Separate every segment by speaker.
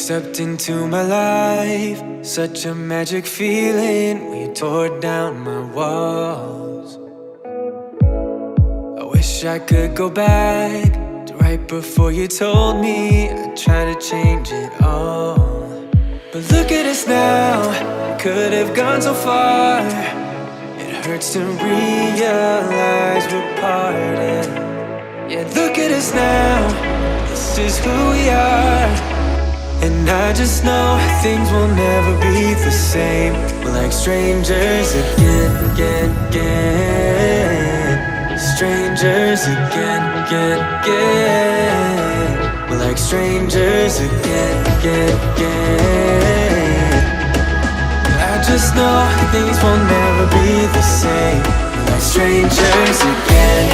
Speaker 1: stepped into my life, such a magic feeling when you tore down my walls. I wish I could go back to right before you told me I'd try to change it all. But look at us now, we could have gone so far. It hurts to realize we're parted. Yeah, look at us now, this is who we are. And I just know things will never be the same. We're like strangers again. Strangers again. We're like strangers again. I just know things will never be the same. We're like strangers again.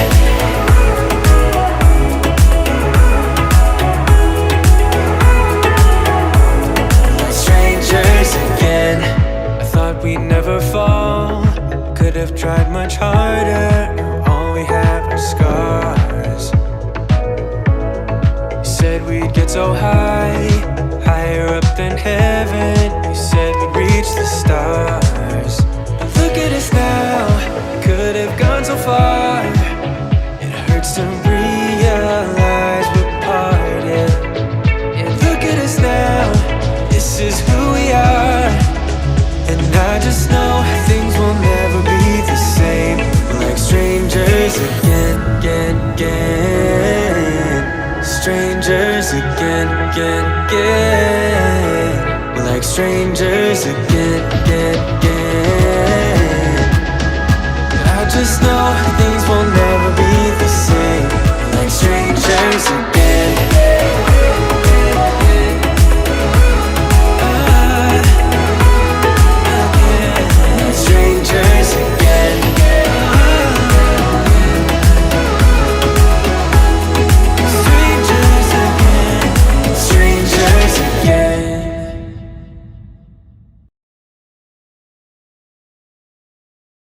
Speaker 1: Again, I thought we'd never fall. Could have tried much harder. Now all we have are scars. You said we'd get so high, higher up than heaven. You said we'd reach the stars. But look at us now, could have gone so far. It hurts to realize we're parted. Yeah, look at us now, this is who we are. And I just know things will never be the same. We're like strangers again. Strangers again. We're like strangers again.